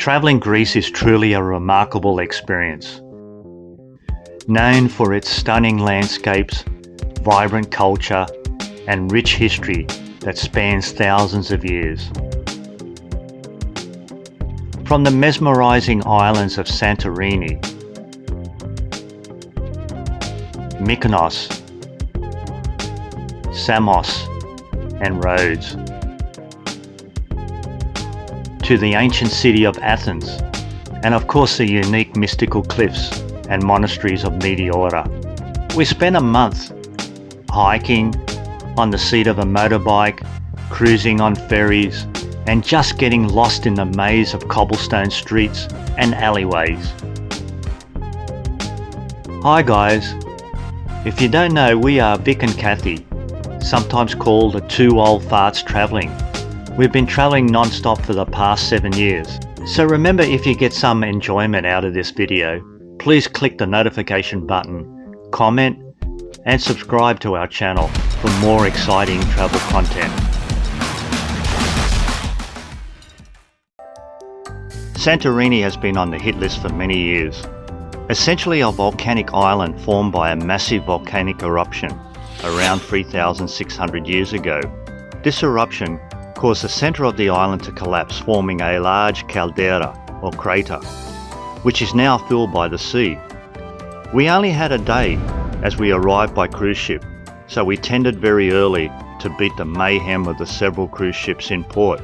Travelling Greece is truly a remarkable experience. Known for its stunning landscapes, vibrant culture, and rich history that spans thousands of years. From the mesmerizing islands of Santorini, Mykonos, Samos and Rhodes, to the ancient city of Athens, and of course the unique mystical cliffs and monasteries of Meteora. We spent a month hiking, on the seat of a motorbike, cruising on ferries, and just getting lost in the maze of cobblestone streets and alleyways. Hi guys, if you don't know, we are Vic and Kathy, sometimes called the two old farts travelling. We've been travelling non-stop for the past 7 years. So remember, if you get some enjoyment out of this video, please click the notification button, comment, and subscribe to our channel for more exciting travel content. Santorini has been on the hit list for many years. Essentially a volcanic island formed by a massive volcanic eruption around 3,600 years ago. This eruption caused the centre of the island to collapse, forming a large caldera or crater, which is now filled by the sea. We only had a day as we arrived by cruise ship, so we tended very early to beat the mayhem of the several cruise ships in port.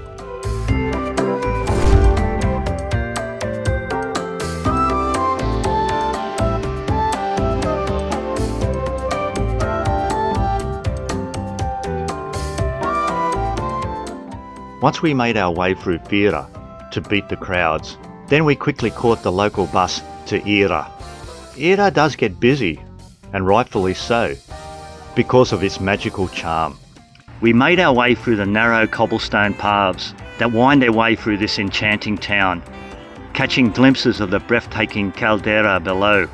Once we made our way through Fira to beat the crowds, then we quickly caught the local bus to Ira. Ira does get busy, and rightfully so, because of its magical charm. We made our way through the narrow cobblestone paths that wind their way through this enchanting town, catching glimpses of the breathtaking caldera below.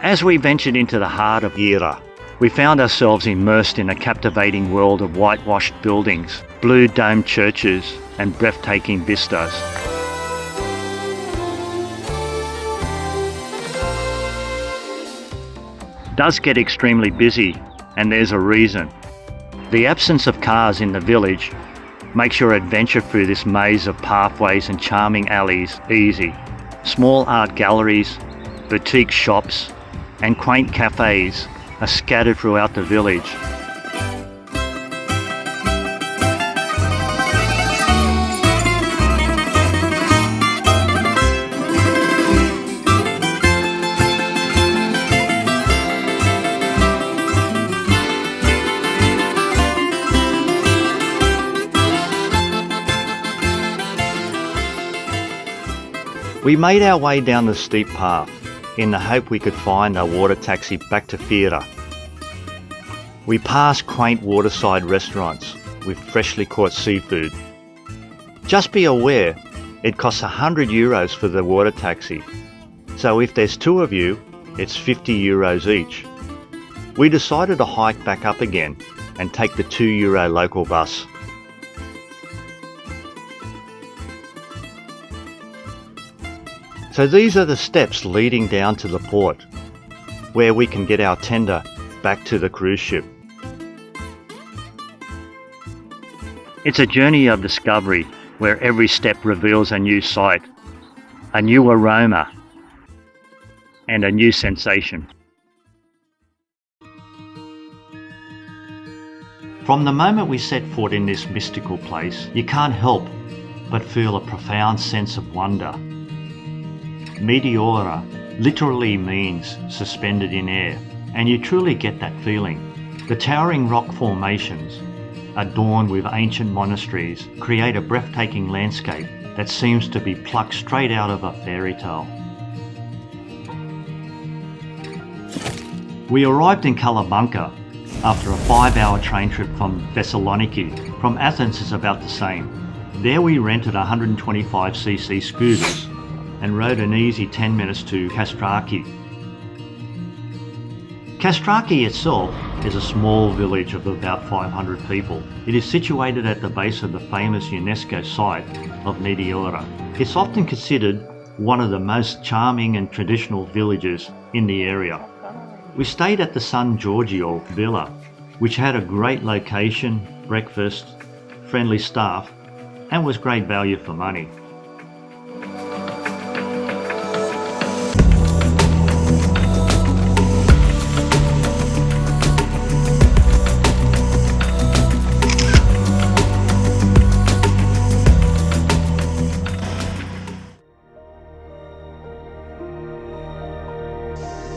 As we ventured into the heart of Ira, we found ourselves immersed in a captivating world of whitewashed buildings, blue domed churches, and breathtaking vistas. It does get extremely busy, and there's a reason. The absence of cars in the village makes your adventure through this maze of pathways and charming alleys easy. Small art galleries, boutique shops, and quaint cafes are scattered throughout the village. We made our way down the steep path in the hope we could find a water taxi back to Fira. We passed quaint waterside restaurants with freshly caught seafood. Just be aware, it costs €100 for the water taxi. So if there's two of you, it's €50 each. We decided to hike back up again and take the €2 local bus. So these are the steps leading down to the port, where we can get our tender back to the cruise ship. It's a journey of discovery where every step reveals a new sight, a new aroma, and a new sensation. From the moment we set foot in this mystical place, you can't help but feel a profound sense of wonder. Meteora literally means suspended in air, and you truly get that feeling. The towering rock formations, adorned with ancient monasteries, create a breathtaking landscape that seems to be plucked straight out of a fairy tale. We arrived in Kalabanka after a 5-hour train trip from Thessaloniki. From Athens is about the same. There we rented 125cc scooters and rode an easy 10 minutes to Kastraki. Kastraki itself is a small village of about 500 people. It is situated at the base of the famous UNESCO site of Meteora. It's often considered one of the most charming and traditional villages in the area. We stayed at the San Giorgio Villa, which had a great location, breakfast, friendly staff, and was great value for money.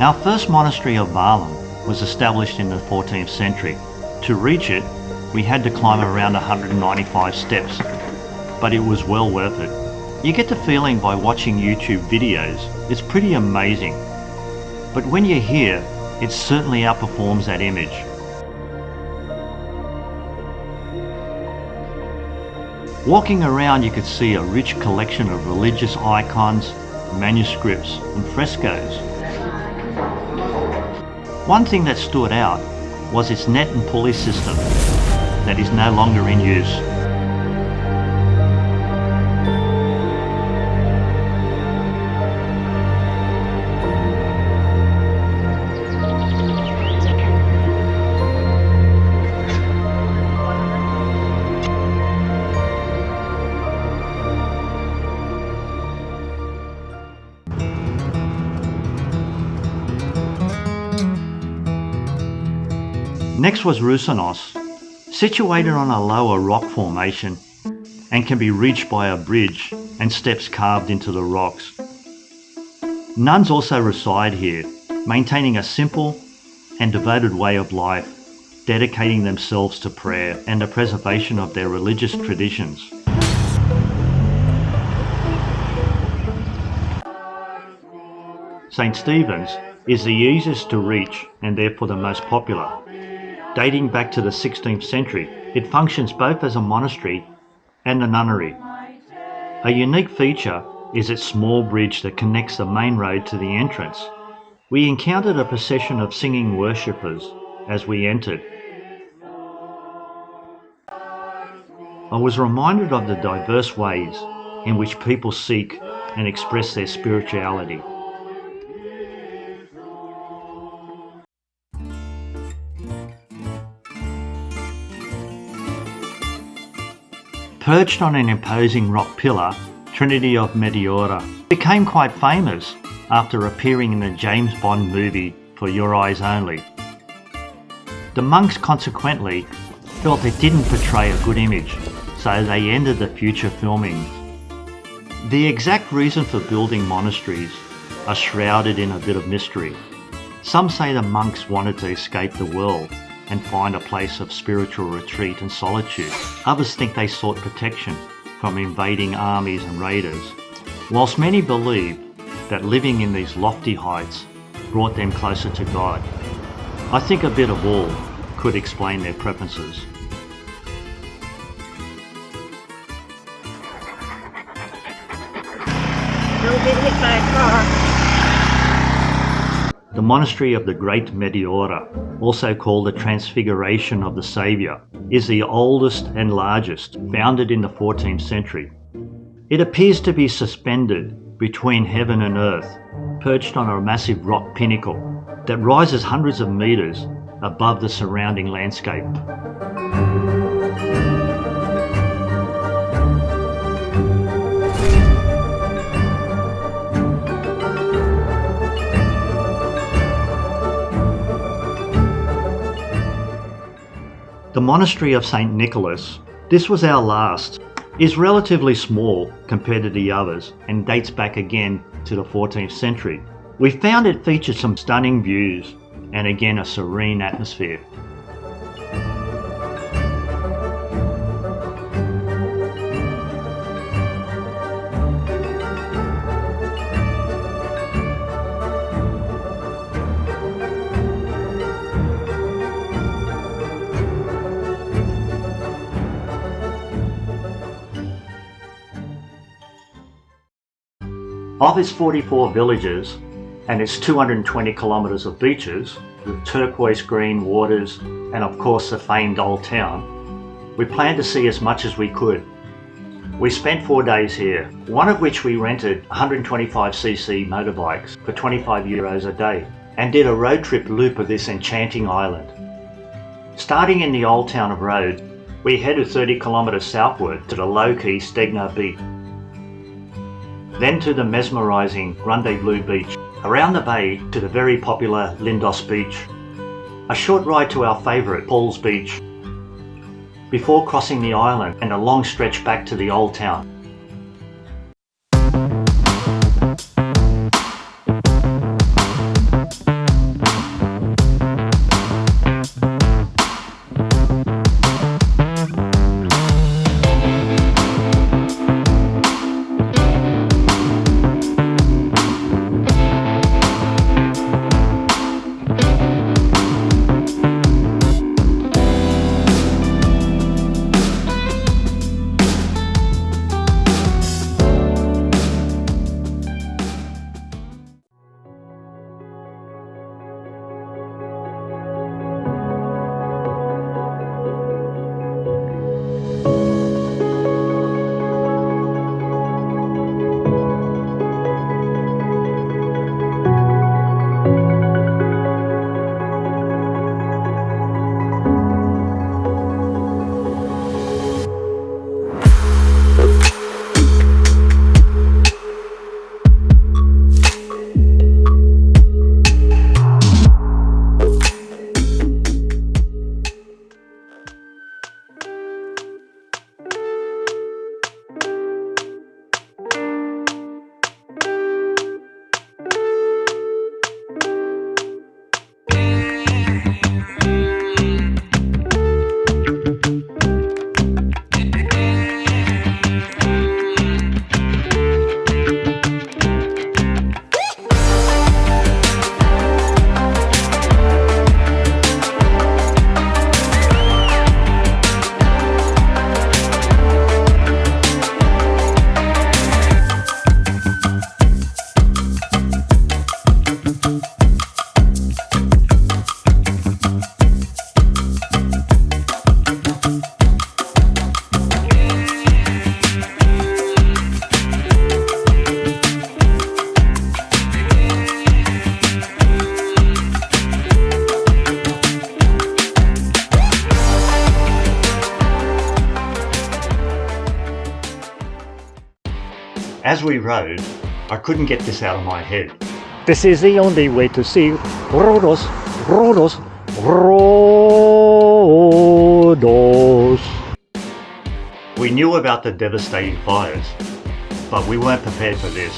Our first monastery of Varlam was established in the 14th century. To reach it, we had to climb around 195 steps, but it was well worth it. You get the feeling by watching YouTube videos, it's pretty amazing. But when you're here, it certainly outperforms that image. Walking around, you could see a rich collection of religious icons, manuscripts, and frescoes. One thing that stood out was its net and pulley system that is no longer in use. Next was Rusanos, situated on a lower rock formation and can be reached by a bridge and steps carved into the rocks. Nuns also reside here, maintaining a simple and devoted way of life, dedicating themselves to prayer and the preservation of their religious traditions. St. Stephen's is the easiest to reach and therefore the most popular. Dating back to the 16th century, it functions both as a monastery and a nunnery. A unique feature is its small bridge that connects the main road to the entrance. We encountered a procession of singing worshippers as we entered. I was reminded of the diverse ways in which people seek and express their spirituality. Perched on an imposing rock pillar, Trinity of Meteora became quite famous after appearing in the James Bond movie For Your Eyes Only. The monks consequently felt it didn't portray a good image, so they ended the future filmings. The exact reason for building monasteries are shrouded in a bit of mystery. Some say the monks wanted to escape the world and find a place of spiritual retreat and solitude. Others think they sought protection from invading armies and raiders, whilst many believe that living in these lofty heights brought them closer to God. I think a bit of all could explain their preferences. Don't get hit by a car. The monastery of the Great Meteora, also called the Transfiguration of the Saviour, is the oldest and largest, founded in the 14th century. It appears to be suspended between heaven and earth, perched on a massive rock pinnacle that rises hundreds of metres above the surrounding landscape. The monastery of St. Nicholas, this was our last, is relatively small compared to the others and dates back again to the 14th century. We found it featured some stunning views and again a serene atmosphere. Of its 44 villages and its 220 kilometres of beaches, with turquoise green waters and of course the famed Old Town, we planned to see as much as we could. We spent 4 days here, one of which we rented 125cc motorbikes for €25 a day and did a road trip loop of this enchanting island. Starting in the Old Town of Rhodes, we headed 30 kilometres southward to the low-key Stegna Beach, then to the mesmerizing Rendezvous Beach, around the bay to the very popular Lindos Beach, a short ride to our favourite Paul's Beach, before crossing the island and a long stretch back to the Old Town. As we rode, I couldn't get this out of my head. This is the only way to see Rhodes, Rhodes, Rhodes. We knew about the devastating fires, but we weren't prepared for this.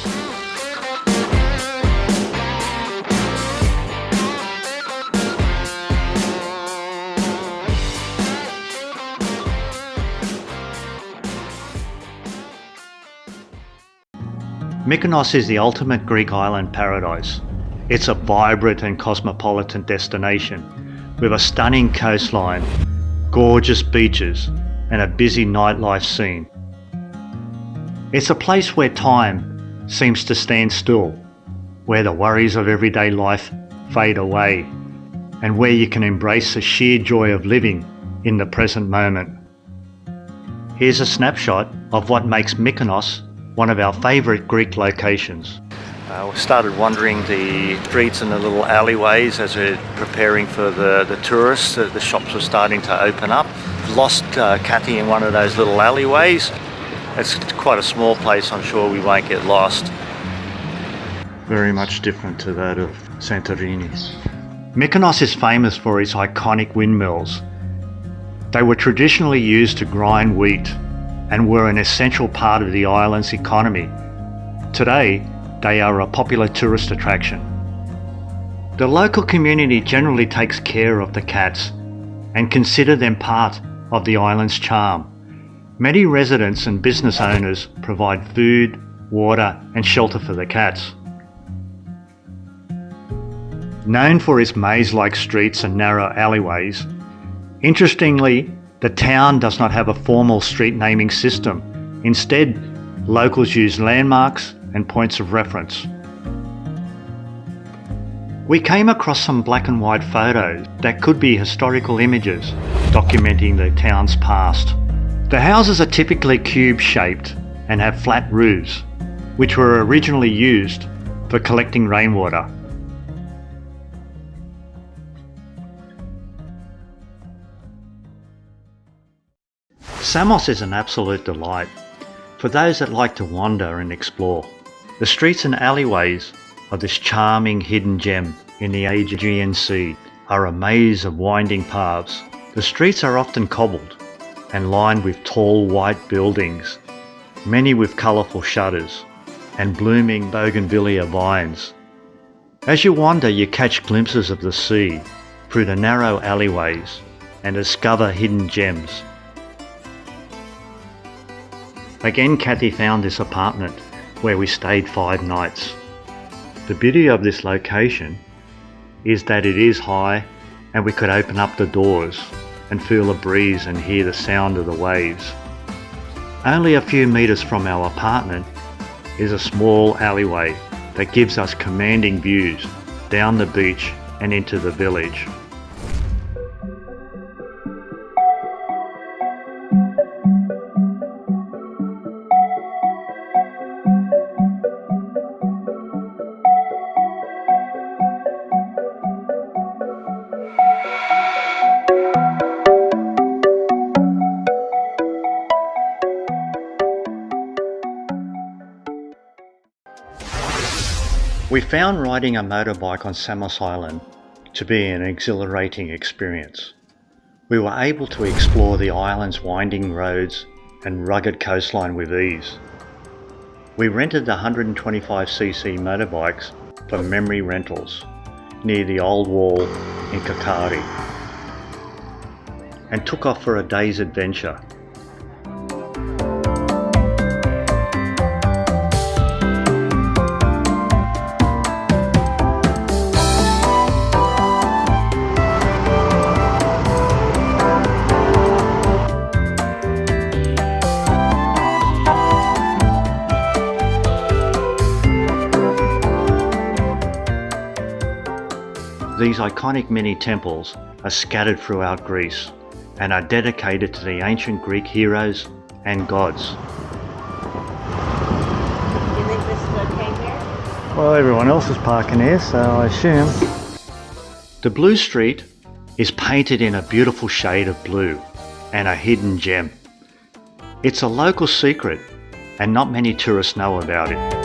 Mykonos is the ultimate Greek island paradise. It's a vibrant and cosmopolitan destination with a stunning coastline, gorgeous beaches, and a busy nightlife scene. It's a place where time seems to stand still, where the worries of everyday life fade away, and where you can embrace the sheer joy of living in the present moment. Here's a snapshot of what makes Mykonos one of our favourite Greek locations. We started wandering the streets and the little alleyways as we're preparing for the tourists. The shops were starting to open up. Lost Kathy in one of those little alleyways. It's quite a small place, I'm sure we won't get lost. Very much different to that of Santorini. Mykonos is famous for its iconic windmills. They were traditionally used to grind wheat and were an essential part of the island's economy. Today, they are a popular tourist attraction. The local community generally takes care of the cats and consider them part of the island's charm. Many residents and business owners provide food, water, and shelter for the cats. Known for its maze-like streets and narrow alleyways, interestingly, the town does not have a formal street naming system. Instead, locals use landmarks and points of reference. We came across some black and white photos that could be historical images documenting the town's past. The houses are typically cube-shaped and have flat roofs, which were originally used for collecting rainwater. Samos is an absolute delight for those that like to wander and explore. The streets and alleyways of this charming hidden gem in the Aegean Sea are a maze of winding paths. The streets are often cobbled and lined with tall white buildings, many with colourful shutters and blooming bougainvillea vines. As you wander, you catch glimpses of the sea through the narrow alleyways and discover hidden gems. Again, Kathy found this apartment where we stayed 5 nights. The beauty of this location is that it is high and we could open up the doors and feel the breeze and hear the sound of the waves. Only a few metres from our apartment is a small alleyway that gives us commanding views down the beach and into the village. We found riding a motorbike on Samos Island to be an exhilarating experience. We were able to explore the island's winding roads and rugged coastline with ease. We rented the 125cc motorbikes from Memory Rentals near the Old Wall in Kakari and took off for a day's adventure. These iconic mini temples are scattered throughout Greece and are dedicated to the ancient Greek heroes and gods. You think this is okay here? Well, everyone else is parking here, so I assume. The Blue Street is painted in a beautiful shade of blue and a hidden gem. It's a local secret and not many tourists know about it.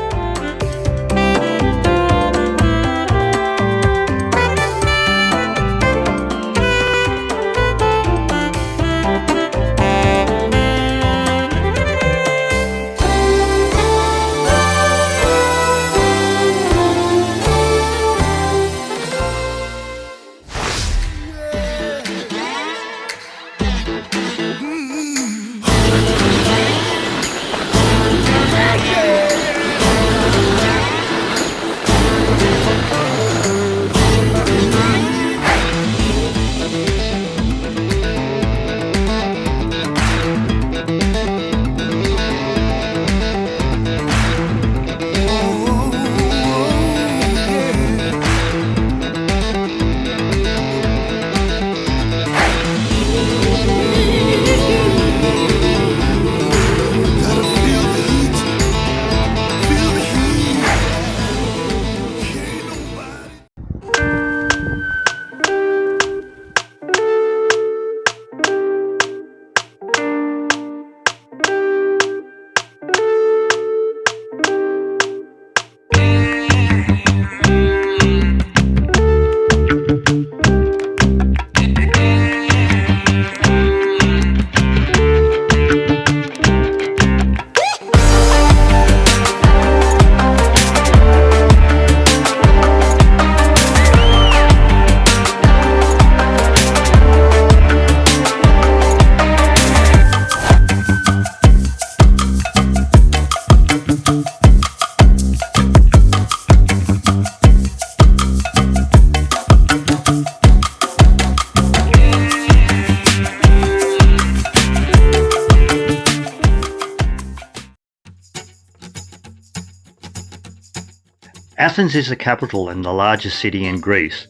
Athens is the capital and the largest city in Greece,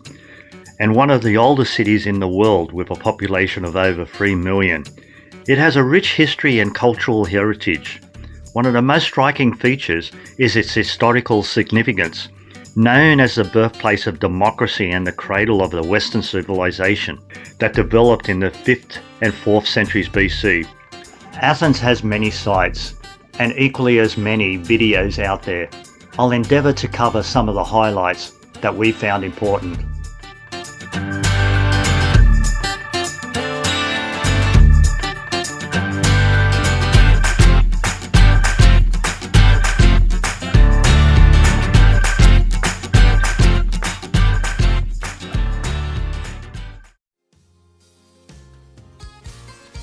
and one of the oldest cities in the world with a population of over 3 million. It has a rich history and cultural heritage. One of the most striking features is its historical significance. Known as the birthplace of democracy and the cradle of the Western civilization that developed in the 5th and 4th centuries BC. Athens has many sights and equally as many videos out there. I'll endeavour to cover some of the highlights that we found important.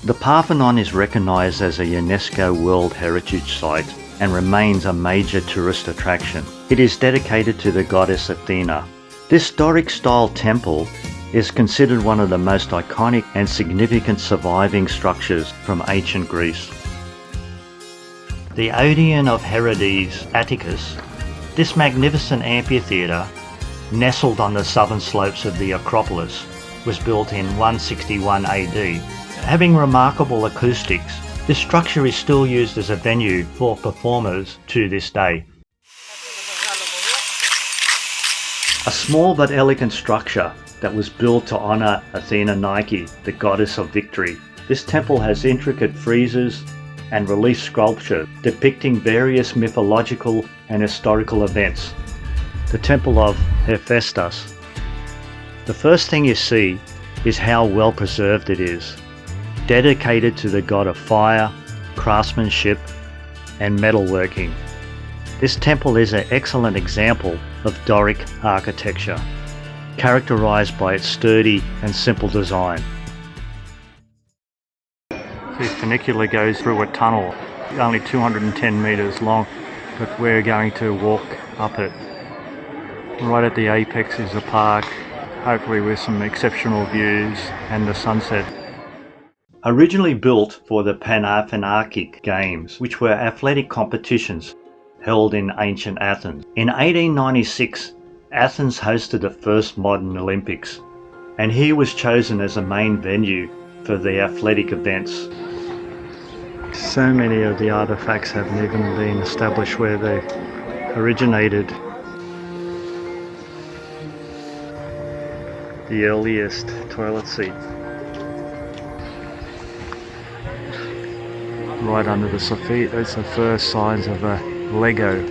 The Parthenon is recognised as a UNESCO World Heritage Site and remains a major tourist attraction. It is dedicated to the goddess Athena. This Doric-style temple is considered one of the most iconic and significant surviving structures from ancient Greece. The Odeon of Herodes, Atticus. This magnificent amphitheatre, nestled on the southern slopes of the Acropolis, was built in 161 AD. Having remarkable acoustics, this structure is still used as a venue for performers to this day. A small but elegant structure that was built to honour Athena Nike, the goddess of victory. This temple has intricate friezes and relief sculpture depicting various mythological and historical events. The Temple of Hephaestus. The first thing you see is how well preserved it is. Dedicated to the god of fire, craftsmanship, and metalworking. This temple is an excellent example of Doric architecture, characterized by its sturdy and simple design. This funicular goes through a tunnel, only 210 meters long, but we're going to walk up it. Right at the apex is a park, hopefully with some exceptional views and the sunset. Originally built for the Panathenaic Games, which were athletic competitions held in ancient Athens. In 1896, Athens hosted the first modern Olympics, and here was chosen as a main venue for the athletic events. So many of the artifacts haven't even been established where they originated. The earliest toilet seat. Right under the soffit, that's the first signs of a Lego